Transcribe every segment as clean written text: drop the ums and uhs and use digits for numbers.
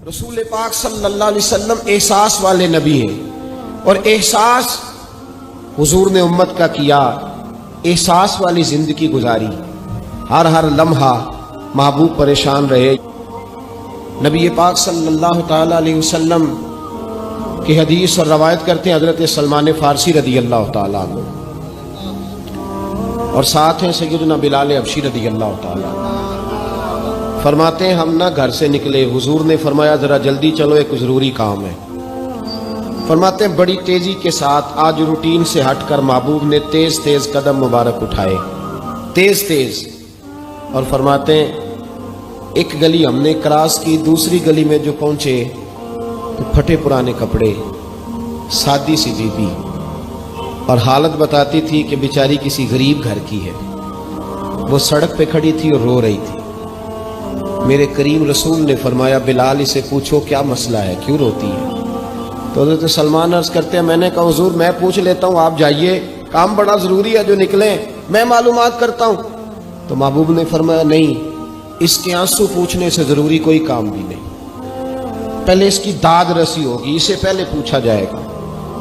رسول پاک صلی اللہ علیہ وسلم احساس والے نبی ہیں، اور احساس حضور نے امت کا کیا، احساس والی زندگی گزاری، ہر لمحہ محبوب پریشان رہے۔ نبی پاک صلی اللہ تعالی علیہ وسلم کی حدیث اور روایت کرتے ہیں حضرت سلمان فارسی رضی اللہ تعالیٰ عنہ، اور ساتھ ہیں سیدنا بلال حبشی رضی اللہ تعالیٰ عنہ۔ فرماتے ہیں ہم نہ گھر سے نکلے، حضور نے فرمایا ذرا جلدی چلو، ایک ضروری کام ہے۔ فرماتے ہیں بڑی تیزی کے ساتھ آج روٹین سے ہٹ کر محبوب نے تیز تیز قدم مبارک اٹھائے، تیز تیز، اور فرماتے ہیں ایک گلی ہم نے کراس کی، دوسری گلی میں جو پہنچے تو پھٹے پرانے کپڑے، سادی سی بی بی، اور حالت بتاتی تھی کہ بیچاری کسی غریب گھر کی ہے۔ وہ سڑک پہ کھڑی تھی اور رو رہی تھی۔ میرے کریم رسول نے فرمایا بلال اسے پوچھو کیا مسئلہ ہے، کیوں روتی ہے؟ تو حضرت سلمان عرض کرتے ہیں میں نے کہا حضور میں پوچھ لیتا ہوں، آپ جائیے، کام بڑا ضروری ہے جو نکلیں، میں معلومات کرتا ہوں۔ تو محبوب نے فرمایا نہیں، اس کے آنسو پوچھنے سے ضروری کوئی کام بھی نہیں، پہلے اس کی داد رسی ہوگی، اسے پہلے پوچھا جائے گا۔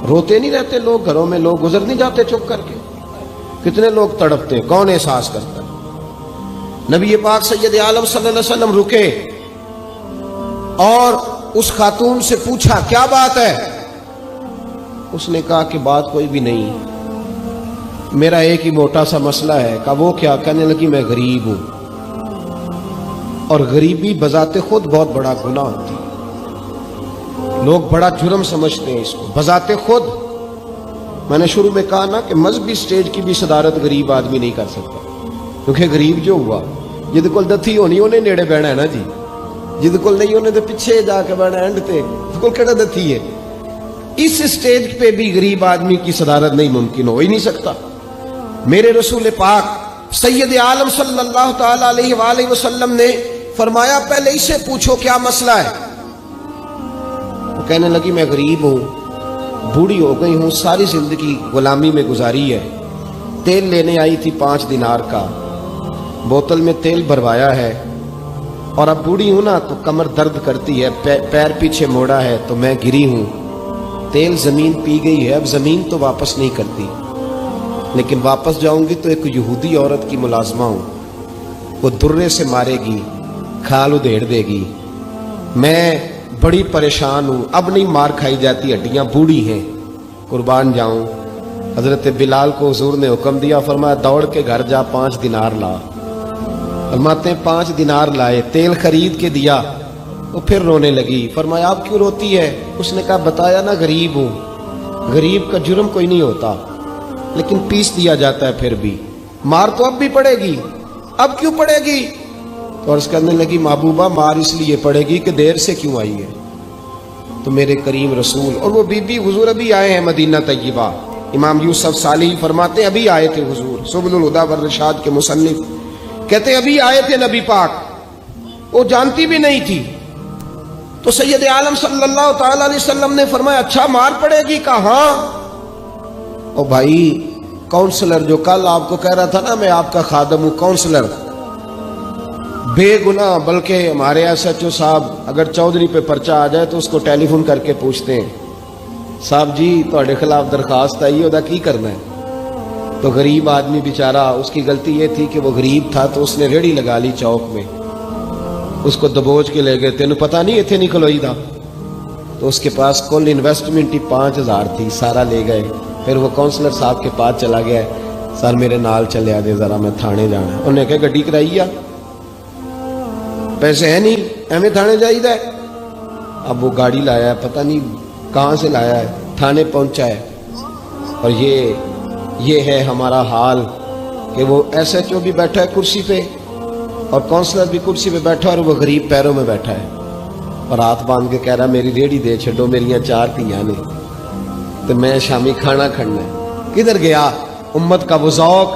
روتے نہیں رہتے لوگ گھروں میں، لوگ گزر نہیں جاتے چپ کر کے؟ کتنے لوگ تڑپتے، کون احساس کرتا ہے؟ نبی پاک سید عالم صلی اللہ علیہ وسلم رکے اور اس خاتون سے پوچھا کیا بات ہے؟ اس نے کہا کہ بات کوئی بھی نہیں، میرا ایک ہی موٹا سا مسئلہ ہے۔ کہا وہ کیا؟ کہنے لگی میں غریب ہوں، اور غریبی بذات خود بہت بڑا گناہ ہوتی ہے، لوگ بڑا جرم سمجھتے ہیں اس کو بذات خود۔ میں نے شروع میں کہا نا کہ مذہبی سٹیج کی بھی صدارت غریب آدمی نہیں کر سکتا، کیونکہ غریب جو ہوا جد کول دتھی ہونی انہیں نیڑے بہنا ہے نا جی، جد کول نہیں انہیں تو پیچھے جا کے بہنا اینڈ تے جد کول کیڑا دتھی ہے۔ اس سٹیج پہ بھی غریب آدمی کی صدارت نہیں ممکن ہو ہی نہیں سکتا۔ میرے رسول پاک سید عالم صلی اللہ تعالی علیہ وآلہ وسلم نے فرمایا پہلے اسے پوچھو کیا مسئلہ ہے۔ وہ کہنے لگی میں غریب ہوں، بوڑھی ہو گئی ہوں، ساری زندگی غلامی میں گزاری ہے، تیل لینے آئی تھی 5 دینار کا، بوتل میں تیل بھروایا ہے، اور اب بوڑھی ہوں نا تو کمر درد کرتی ہے، پیر پیچھے موڑا ہے تو میں گری ہوں، تیل زمین پی گئی ہے، اب زمین تو واپس نہیں کرتی، لیکن واپس جاؤں گی تو ایک یہودی عورت کی ملازمہ ہوں، وہ درے سے مارے گی، کھال ادھیڑ دے گی، میں بڑی پریشان ہوں، اب نہیں مار کھائی جاتی، ہڈیاں بوڑھی ہیں، قربان جاؤں۔ حضرت بلال کو حضور نے حکم دیا، فرمایا دوڑ کے گھر جا 5 دینار لا۔ فرماتے ہیں 5 دینار لائے، تیل خرید کے دیا، وہ پھر رونے لگی۔ فرمایا آپ کیوں روتی ہے؟ اس نے کہا بتایا نا غریب ہوں، غریب کا جرم کوئی نہیں ہوتا، لیکن پیس دیا جاتا ہے، پھر بھی مار تو اب بھی پڑے گی، اب کیوں پڑے گی؟ تو عرض کرنے لگی محبوبہ مار اس لیے پڑے گی کہ دیر سے کیوں آئی ہے۔ تو میرے کریم رسول اور وہ بی بی حضور ابھی آئے ہیں مدینہ طیبہ، امام یوسف صالحی فرماتے ہیں ابھی آئے تھے حضور، سبل الہدیٰ والرشاد کے مصنف کہتے ہیں ابھی آئے تھے نبی پاک، وہ جانتی بھی نہیں تھی۔ تو سید عالم صلی اللہ تعالی علیہ وسلم نے فرمایا اچھا مار پڑے گی؟ کہا ہاں۔ او بھائی کونسلر جو کل آپ کو کہہ رہا تھا نا میں آپ کا خادم ہوں، کونسلر بے گناہ، بلکہ ہمارے SHO صاحب اگر چودھری پہ پرچہ آ جائے تو اس کو ٹیلی فون کر کے پوچھتے ہیں صاحب جی تہاڈے خلاف درخواست آئی ہے، کی کرنا ہے؟ تو غریب آدمی بیچارہ، اس کی غلطی یہ تھی کہ وہ غریب تھا تو اس نے ریڑھی لگا لی چوک میں، اس کو دبوچ کے لے گئے، تینوں پتہ نہیں اتنے نہیں کھلوئی تھا، تو اس کے پاس کل انویسٹمنٹ ہی 5000 تھی، سارا لے گئے۔ پھر وہ کونسلر صاحب کے پاس چلا گیا، سر میرے نال چلے آ دے ذرا میں تھانے جانا ہے۔ انہوں نے کہا گڈی کرائی آ، پیسے ہیں نہیں ایویں تھانے جائیدا ہے۔ اب وہ گاڑی لایا ہے، پتہ نہیں کہاں سے لایا ہے، تھانے پہنچا ہے، اور یہ ہے ہمارا حال کہ وہ SHO بھی بیٹھا ہے کرسی پہ اور کونسلر بھی کرسی پہ بیٹھا ہے، اور وہ غریب پیروں میں بیٹھا ہے اور ہاتھ باندھ کے کہہ رہا میری ریڑھی دے چھڈو، میریاں 4 دھیاں نے تو میں شامی کھانا کھڑنا ہے۔ کدھر گیا امت کا وہ ذوق؟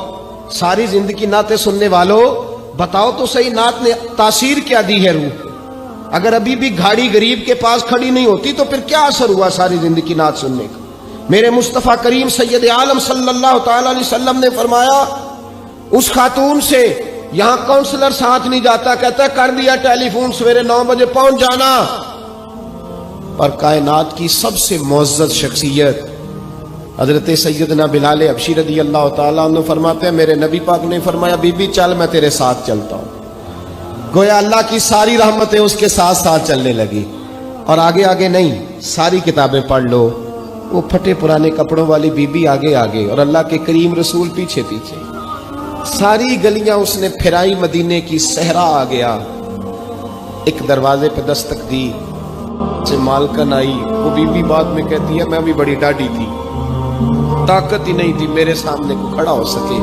ساری زندگی نعتیں سننے والوں بتاؤ تو صحیح نعت نے تاثیر کیا دی ہے روح؟ اگر ابھی بھی گھاڑی غریب کے پاس کھڑی نہیں ہوتی تو پھر کیا اثر ہوا ساری زندگی نعت سننے کا؟ میرے مصطفیٰ کریم سید عالم صلی اللہ تعالی علیہ وسلم نے فرمایا اس خاتون سے یہاں کونسلر ساتھ نہیں جاتا، کہتا ہے کر دیا ٹیلی فون، سویرے 9 بجے پہنچ جانا، اور کائنات کی سب سے معزز شخصیت حضرت سیدنا بلال حبشی رضی اللہ تعالیٰ عنہ فرماتے ہیں میرے نبی پاک نے فرمایا بی بی چل میں تیرے ساتھ چلتا ہوں. گویا اللہ کی ساری رحمتیں اس کے ساتھ ساتھ چلنے لگی. اور آگے آگے نہیں، ساری کتابیں پڑھ لو، وہ پھٹے پرانے کپڑوں والی بی بی آگے آگے اور اللہ کے کریم رسول پیچھے پیچھے. ساری گلیاں اس نے پھرائی، مدینے کی صحرا آ گیا. ایک دروازے پہ دستک دی سے مالکن آئی. وہ بی بی بعد میں کہتی ہے میں بھی بڑی ڈاڈی تھی، طاقت ہی نہیں تھی میرے سامنے کو کھڑا ہو سکے،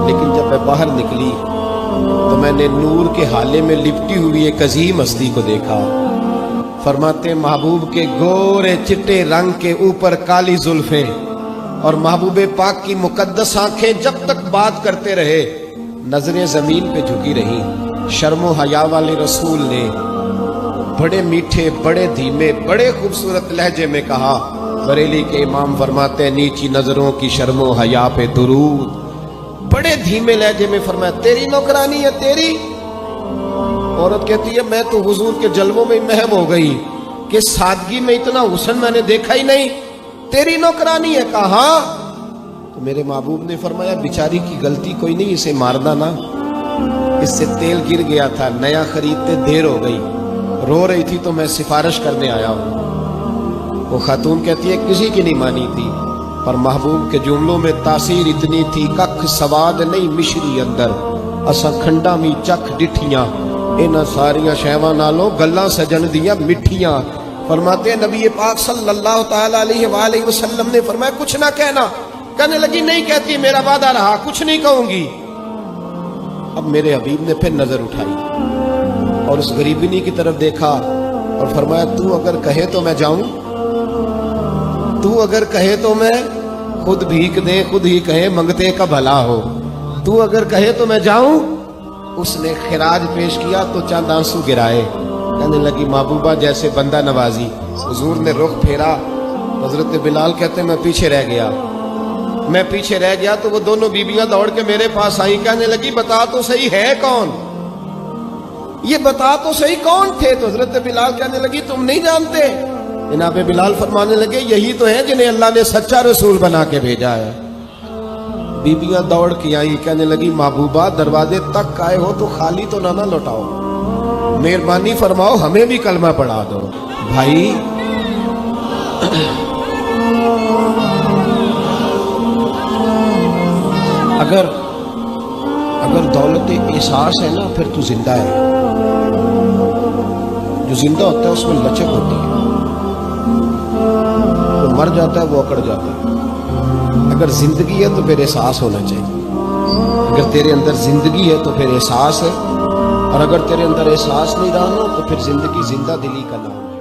لیکن جب میں باہر نکلی تو میں نے نور کے حالے میں لپٹی ہوئی ایک عظیم ہستی کو دیکھا. فرماتے محبوب کے گورے چٹے رنگ کے اوپر کالی زلفیں اور محبوب پاک کی مقدس آنکھیں جب تک بات کرتے رہے نظریں زمین پہ جھکی رہی. شرم و حیا والے رسول نے بڑے میٹھے، بڑے دھیمے، بڑے خوبصورت لہجے میں کہا. بریلی کے امام فرماتے ہیں نیچی نظروں کی شرم و حیا پہ درود. بڑے دھیمے لہجے میں فرمایا تیری نوکرانی ہے تیری. عورت کہتی ہے میں تو حضور کے جلووں میں محو ہو گئی کہ سادگی میں اتنا حسن میں نے دیکھا ہی نہیں، تیری نوکرانی ہے. کہا تو میرے محبوب نے فرمایا بیچاری کی غلطی کوئی نہیں، اسے مارنا نا، اس سے تیل گر گیا تھا، نیا خریدتے دیر ہو گئی، رو رہی تھی تو میں سفارش کرنے آیا ہوں. وہ خاتون کہتی ہے کسی کی نہیں مانی تھی، پر محبوب کے جملوں میں تاثیر اتنی تھی ککھ سواد نہیں مشری اندر اساں کھنڈا می چکھ ڈٹھیاں انہاں ساریاں شیواں نالوں گلاں سجن دیاں مٹھیاں. فرماتے ہیں نبی پاک صلی اللہ تعالی علیہ وآلہ وسلم نے فرمایا کچھ نہ کہنا. کہنے لگی نہیں کہتی، میرا وعدہ رہا کچھ نہیں کہوں گی. اب میرے حبیب نے پھر نظر اٹھائی اور اس غریبنی کی طرف دیکھا اور فرمایا تو اگر کہے تو میں جاؤں، تو اگر کہے تو میں خود بھیک دے خود ہی کہے منگتے کا بھلا ہو، تو اگر کہے تو میں جاؤں. اس نے خراج پیش کیا تو چند آنسو گرائے. کہنے لگی محبوبہ جیسے بندہ نوازی. حضور نے رخ پھیرا. حضرت بلال کہتے میں پیچھے رہ گیا تو وہ دونوں بیبیاں دوڑ کے میرے پاس آئی. کہنے لگی بتا تو صحیح ہے کون، یہ بتا تو صحیح کون تھے. تو حضرت بلال کہنے لگی تم نہیں جانتے. جناب بلال فرمانے لگے یہی تو ہیں جنہیں اللہ نے سچا رسول بنا کے بھیجا ہے. بیبیاں دوڑ کے آئیں. کہنے لگی محبوبہ دروازے تک آئے ہو تو خالی تو نہ لوٹاؤ، مہربانی فرماؤ ہمیں بھی کلمہ پڑھا دو. بھائی اگر دولت احساس ہے نا پھر تو زندہ ہے. جو زندہ ہوتا ہے اس میں لچک ہوتی ہے، جو مر جاتا ہے وہ اکڑ جاتا ہے. اگر زندگی ہے تو پھر احساس ہونا چاہیے. اگر تیرے اندر زندگی ہے تو پھر احساس ہے، اور اگر تیرے اندر احساس نہیں رہا نا تو پھر زندگی زندہ دلی کا نام ہے.